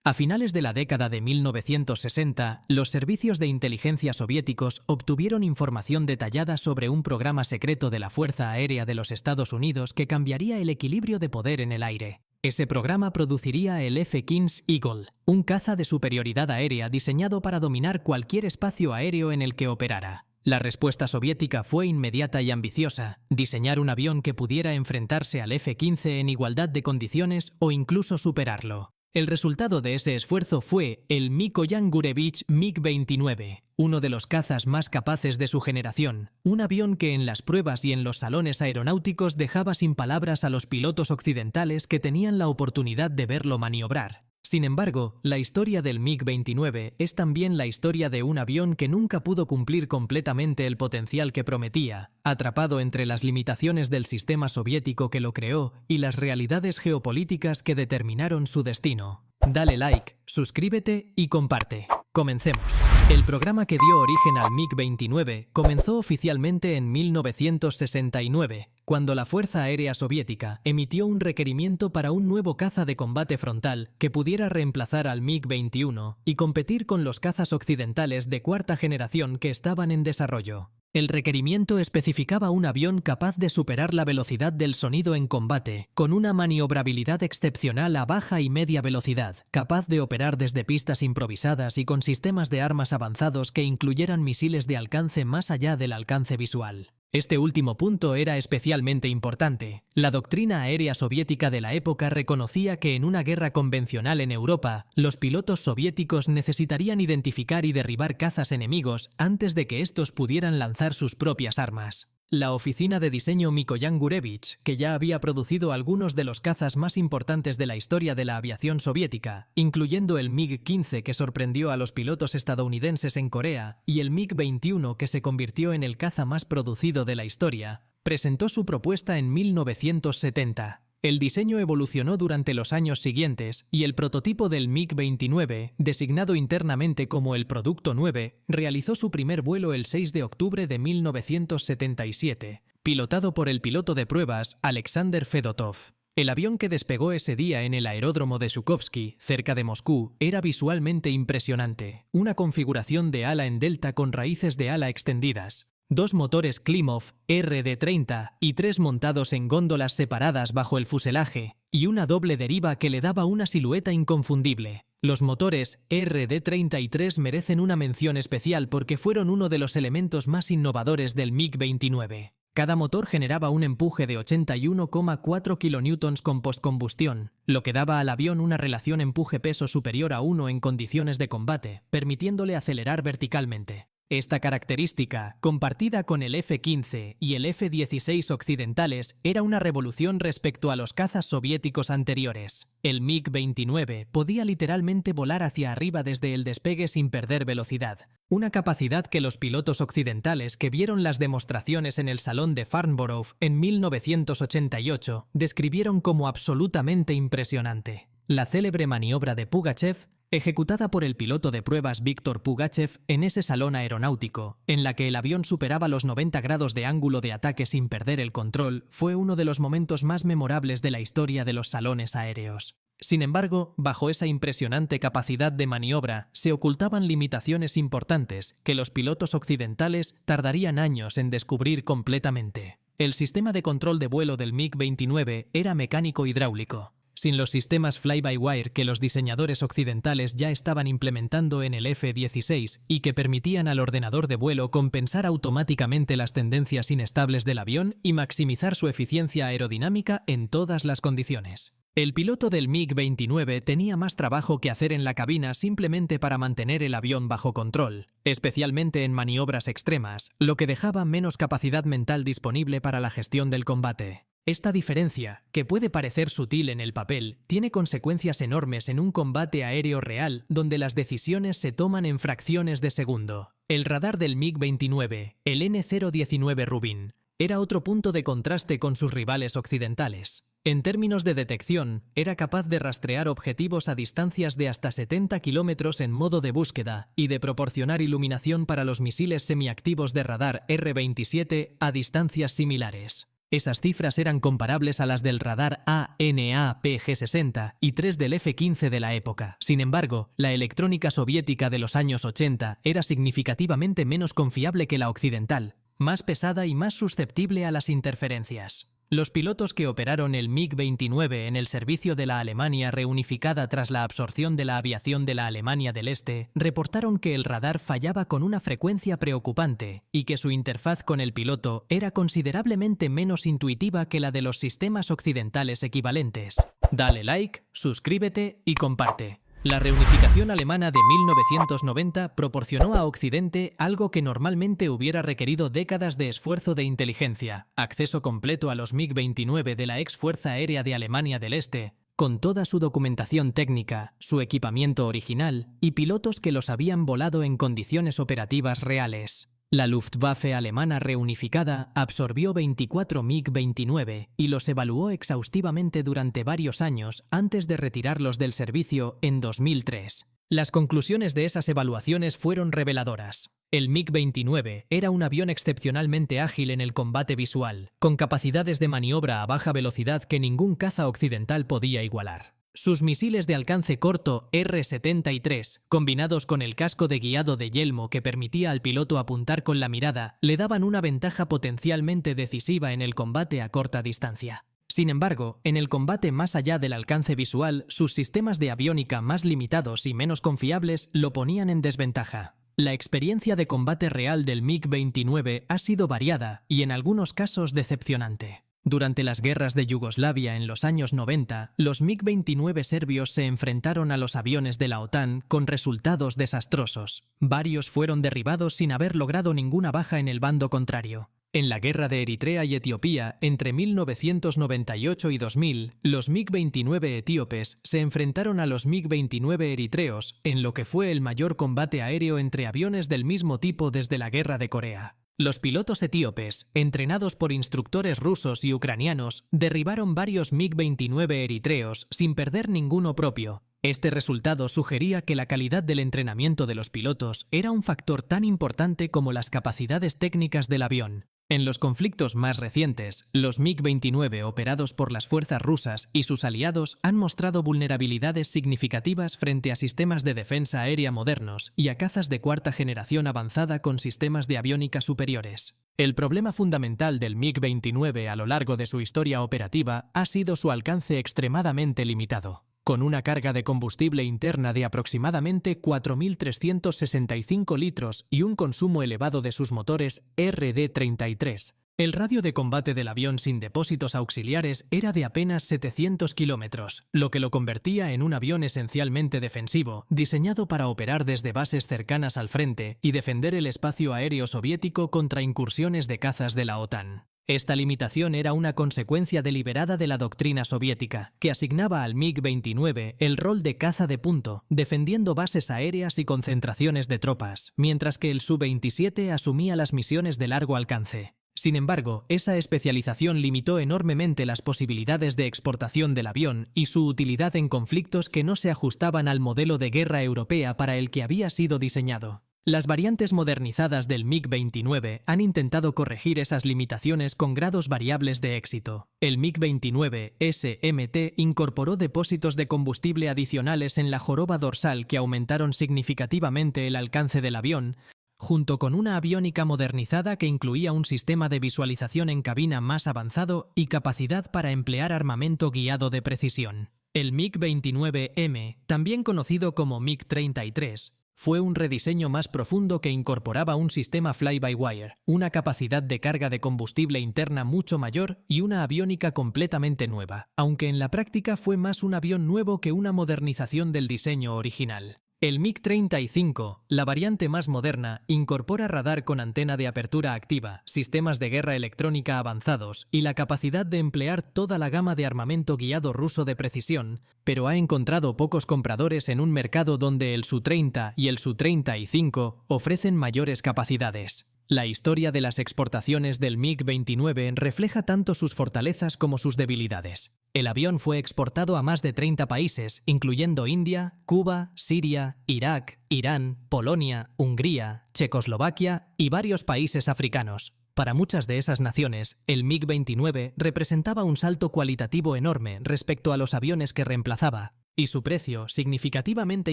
A finales de la década de 1960, los servicios de inteligencia soviéticos obtuvieron información detallada sobre un programa secreto de la Fuerza Aérea de los Estados Unidos que cambiaría el equilibrio de poder en el aire. Ese programa produciría el F-15 Eagle, un caza de superioridad aérea diseñado para dominar cualquier espacio aéreo en el que operara. La respuesta soviética fue inmediata y ambiciosa: diseñar un avión que pudiera enfrentarse al F-15 en igualdad de condiciones o incluso superarlo. El resultado de ese esfuerzo fue el Mikoyan Gurevich MiG-29, uno de los cazas más capaces de su generación, un avión que en las pruebas y en los salones aeronáuticos dejaba sin palabras a los pilotos occidentales que tenían la oportunidad de verlo maniobrar. Sin embargo, la historia del MiG-29 es también la historia de un avión que nunca pudo cumplir completamente el potencial que prometía, atrapado entre las limitaciones del sistema soviético que lo creó y las realidades geopolíticas que determinaron su destino. Dale like, suscríbete y comparte. Comencemos. El programa que dio origen al MiG-29 comenzó oficialmente en 1969, cuando la Fuerza Aérea Soviética emitió un requerimiento para un nuevo caza de combate frontal que pudiera reemplazar al MiG-21 y competir con los cazas occidentales de cuarta generación que estaban en desarrollo. El requerimiento especificaba un avión capaz de superar la velocidad del sonido en combate, con una maniobrabilidad excepcional a baja y media velocidad, capaz de operar desde pistas improvisadas y con sistemas de armas avanzados que incluyeran misiles de alcance más allá del alcance visual. Este último punto era especialmente importante. La doctrina aérea soviética de la época reconocía que en una guerra convencional en Europa, los pilotos soviéticos necesitarían identificar y derribar cazas enemigos antes de que estos pudieran lanzar sus propias armas. La oficina de diseño Mikoyan Gurevich, que ya había producido algunos de los cazas más importantes de la historia de la aviación soviética, incluyendo el MiG-15 que sorprendió a los pilotos estadounidenses en Corea y el MiG-21 que se convirtió en el caza más producido de la historia, presentó su propuesta en 1970. El diseño evolucionó durante los años siguientes y el prototipo del MiG-29, designado internamente como el Producto 9, realizó su primer vuelo el 6 de octubre de 1977, pilotado por el piloto de pruebas Alexander Fedotov. El avión que despegó ese día en el aeródromo de Zhukovsky, cerca de Moscú, era visualmente impresionante. Una configuración de ala en delta con raíces de ala extendidas. Dos motores Klimov RD-30 y tres montados en góndolas separadas bajo el fuselaje, y una doble deriva que le daba una silueta inconfundible. Los motores RD-33 merecen una mención especial porque fueron uno de los elementos más innovadores del MiG-29. Cada motor generaba un empuje de 81,4 kN con postcombustión, lo que daba al avión una relación empuje-peso superior a 1 en condiciones de combate, permitiéndole acelerar verticalmente. Esta característica, compartida con el F-15 y el F-16 occidentales, era una revolución respecto a los cazas soviéticos anteriores. El MiG-29 podía literalmente volar hacia arriba desde el despegue sin perder velocidad, una capacidad que los pilotos occidentales que vieron las demostraciones en el Salón de Farnborough en 1988 describieron como absolutamente impresionante. La célebre maniobra de Pugachev, ejecutada por el piloto de pruebas Víctor Pugachev en ese salón aeronáutico, en la que el avión superaba los 90 grados de ángulo de ataque sin perder el control, fue uno de los momentos más memorables de la historia de los salones aéreos. Sin embargo, bajo esa impresionante capacidad de maniobra se ocultaban limitaciones importantes que los pilotos occidentales tardarían años en descubrir completamente. El sistema de control de vuelo del MiG-29 era mecánico hidráulico. Sin los sistemas fly-by-wire que los diseñadores occidentales ya estaban implementando en el F-16 y que permitían al ordenador de vuelo compensar automáticamente las tendencias inestables del avión y maximizar su eficiencia aerodinámica en todas las condiciones. El piloto del MiG-29 tenía más trabajo que hacer en la cabina simplemente para mantener el avión bajo control, especialmente en maniobras extremas, lo que dejaba menos capacidad mental disponible para la gestión del combate. Esta diferencia, que puede parecer sutil en el papel, tiene consecuencias enormes en un combate aéreo real donde las decisiones se toman en fracciones de segundo. El radar del MiG-29, el N-019 Rubin, era otro punto de contraste con sus rivales occidentales. En términos de detección, era capaz de rastrear objetivos a distancias de hasta 70 kilómetros en modo de búsqueda y de proporcionar iluminación para los misiles semiactivos de radar R-27 a distancias similares. Esas cifras eran comparables a las del radar ANAPG-60 y 3 del F-15 de la época. Sin embargo, la electrónica soviética de los años 80 era significativamente menos confiable que la occidental, más pesada y más susceptible a las interferencias. Los pilotos que operaron el MiG-29 en el servicio de la Alemania reunificada tras la absorción de la aviación de la Alemania del Este reportaron que el radar fallaba con una frecuencia preocupante y que su interfaz con el piloto era considerablemente menos intuitiva que la de los sistemas occidentales equivalentes. Dale like, suscríbete y comparte. La reunificación alemana de 1990 proporcionó a Occidente algo que normalmente hubiera requerido décadas de esfuerzo de inteligencia: acceso completo a los MiG-29 de la ex Fuerza Aérea de Alemania del Este, con toda su documentación técnica, su equipamiento original y pilotos que los habían volado en condiciones operativas reales. La Luftwaffe alemana reunificada absorbió 24 MiG-29 y los evaluó exhaustivamente durante varios años antes de retirarlos del servicio en 2003. Las conclusiones de esas evaluaciones fueron reveladoras. El MiG-29 era un avión excepcionalmente ágil en el combate visual, con capacidades de maniobra a baja velocidad que ningún caza occidental podía igualar. Sus misiles de alcance corto R-73, combinados con el casco de guiado de yelmo que permitía al piloto apuntar con la mirada, le daban una ventaja potencialmente decisiva en el combate a corta distancia. Sin embargo, en el combate más allá del alcance visual, sus sistemas de aviónica más limitados y menos confiables lo ponían en desventaja. La experiencia de combate real del MiG-29 ha sido variada y en algunos casos decepcionante. Durante las guerras de Yugoslavia en los años 90, los MiG-29 serbios se enfrentaron a los aviones de la OTAN con resultados desastrosos. Varios fueron derribados sin haber logrado ninguna baja en el bando contrario. En la guerra de Eritrea y Etiopía, entre 1998 y 2000, los MiG-29 etíopes se enfrentaron a los MiG-29 eritreos en lo que fue el mayor combate aéreo entre aviones del mismo tipo desde la Guerra de Corea. Los pilotos etíopes, entrenados por instructores rusos y ucranianos, derribaron varios MiG-29 eritreos sin perder ninguno propio. Este resultado sugería que la calidad del entrenamiento de los pilotos era un factor tan importante como las capacidades técnicas del avión. En los conflictos más recientes, los MiG-29 operados por las fuerzas rusas y sus aliados han mostrado vulnerabilidades significativas frente a sistemas de defensa aérea modernos y a cazas de cuarta generación avanzada con sistemas de aviónica superiores. El problema fundamental del MiG-29 a lo largo de su historia operativa ha sido su alcance extremadamente limitado. Con una carga de combustible interna de aproximadamente 4.365 litros y un consumo elevado de sus motores RD-33, el radio de combate del avión sin depósitos auxiliares era de apenas 700 kilómetros, lo que lo convertía en un avión esencialmente defensivo, diseñado para operar desde bases cercanas al frente y defender el espacio aéreo soviético contra incursiones de cazas de la OTAN. Esta limitación era una consecuencia deliberada de la doctrina soviética, que asignaba al MiG-29 el rol de caza de punto, defendiendo bases aéreas y concentraciones de tropas, mientras que el Su-27 asumía las misiones de largo alcance. Sin embargo, esa especialización limitó enormemente las posibilidades de exportación del avión y su utilidad en conflictos que no se ajustaban al modelo de guerra europea para el que había sido diseñado. Las variantes modernizadas del MiG-29 han intentado corregir esas limitaciones con grados variables de éxito. El MiG-29 SMT incorporó depósitos de combustible adicionales en la joroba dorsal que aumentaron significativamente el alcance del avión, junto con una aviónica modernizada que incluía un sistema de visualización en cabina más avanzado y capacidad para emplear armamento guiado de precisión. El MiG-29M, también conocido como MiG-33, fue un rediseño más profundo que incorporaba un sistema fly-by-wire, una capacidad de carga de combustible interna mucho mayor y una aviónica completamente nueva, aunque en la práctica fue más un avión nuevo que una modernización del diseño original. El MiG-35, la variante más moderna, incorpora radar con antena de apertura activa, sistemas de guerra electrónica avanzados y la capacidad de emplear toda la gama de armamento guiado ruso de precisión, pero ha encontrado pocos compradores en un mercado donde el Su-30 y el Su-35 ofrecen mayores capacidades. La historia de las exportaciones del MiG-29 refleja tanto sus fortalezas como sus debilidades. El avión fue exportado a más de 30 países, incluyendo India, Cuba, Siria, Irak, Irán, Polonia, Hungría, Checoslovaquia y varios países africanos. Para muchas de esas naciones, el MiG-29 representaba un salto cualitativo enorme respecto a los aviones que reemplazaba, y su precio, significativamente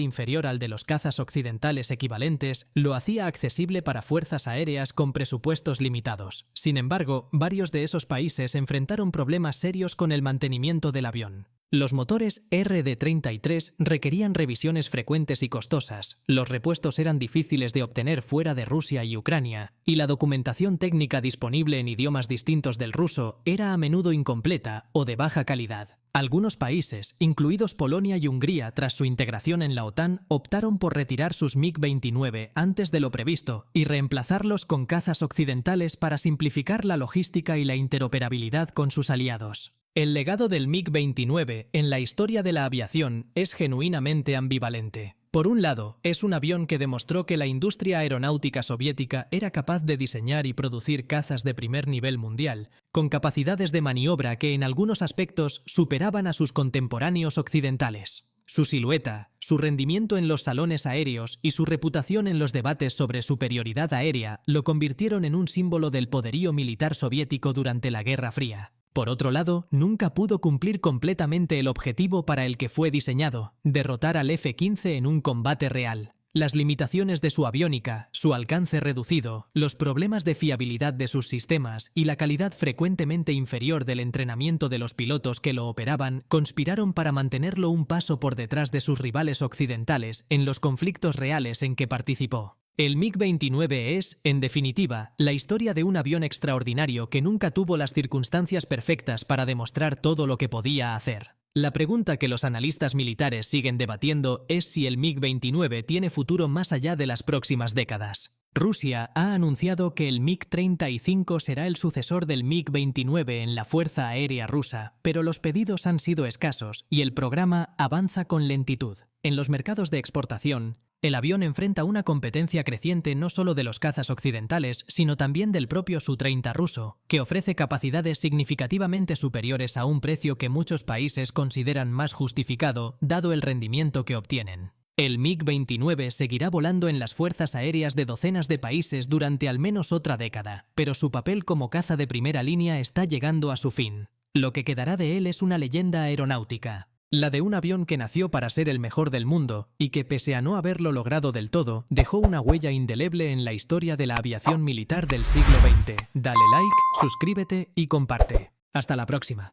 inferior al de los cazas occidentales equivalentes, lo hacía accesible para fuerzas aéreas con presupuestos limitados. Sin embargo, varios de esos países enfrentaron problemas serios con el mantenimiento del avión. Los motores RD-33 requerían revisiones frecuentes y costosas, los repuestos eran difíciles de obtener fuera de Rusia y Ucrania, y la documentación técnica disponible en idiomas distintos del ruso era a menudo incompleta o de baja calidad. Algunos países, incluidos Polonia y Hungría tras su integración en la OTAN, optaron por retirar sus MiG-29 antes de lo previsto y reemplazarlos con cazas occidentales para simplificar la logística y la interoperabilidad con sus aliados. El legado del MiG-29 en la historia de la aviación es genuinamente ambivalente. Por un lado, es un avión que demostró que la industria aeronáutica soviética era capaz de diseñar y producir cazas de primer nivel mundial, con capacidades de maniobra que en algunos aspectos superaban a sus contemporáneos occidentales. Su silueta, su rendimiento en los salones aéreos y su reputación en los debates sobre superioridad aérea lo convirtieron en un símbolo del poderío militar soviético durante la Guerra Fría. Por otro lado, nunca pudo cumplir completamente el objetivo para el que fue diseñado, derrotar al F-15 en un combate real. Las limitaciones de su aviónica, su alcance reducido, los problemas de fiabilidad de sus sistemas y la calidad frecuentemente inferior del entrenamiento de los pilotos que lo operaban conspiraron para mantenerlo un paso por detrás de sus rivales occidentales en los conflictos reales en que participó. El MiG-29 es, en definitiva, la historia de un avión extraordinario que nunca tuvo las circunstancias perfectas para demostrar todo lo que podía hacer. La pregunta que los analistas militares siguen debatiendo es si el MiG-29 tiene futuro más allá de las próximas décadas. Rusia ha anunciado que el MiG-35 será el sucesor del MiG-29 en la Fuerza Aérea Rusa, pero los pedidos han sido escasos y el programa avanza con lentitud. En los mercados de exportación, el avión enfrenta una competencia creciente no solo de los cazas occidentales, sino también del propio Su-30 ruso, que ofrece capacidades significativamente superiores a un precio que muchos países consideran más justificado, dado el rendimiento que obtienen. El MiG-29 seguirá volando en las fuerzas aéreas de docenas de países durante al menos otra década, pero su papel como caza de primera línea está llegando a su fin. Lo que quedará de él es una leyenda aeronáutica. La de un avión que nació para ser el mejor del mundo y que, pese a no haberlo logrado del todo, dejó una huella indeleble en la historia de la aviación militar del siglo XX. Dale like, suscríbete y comparte. Hasta la próxima.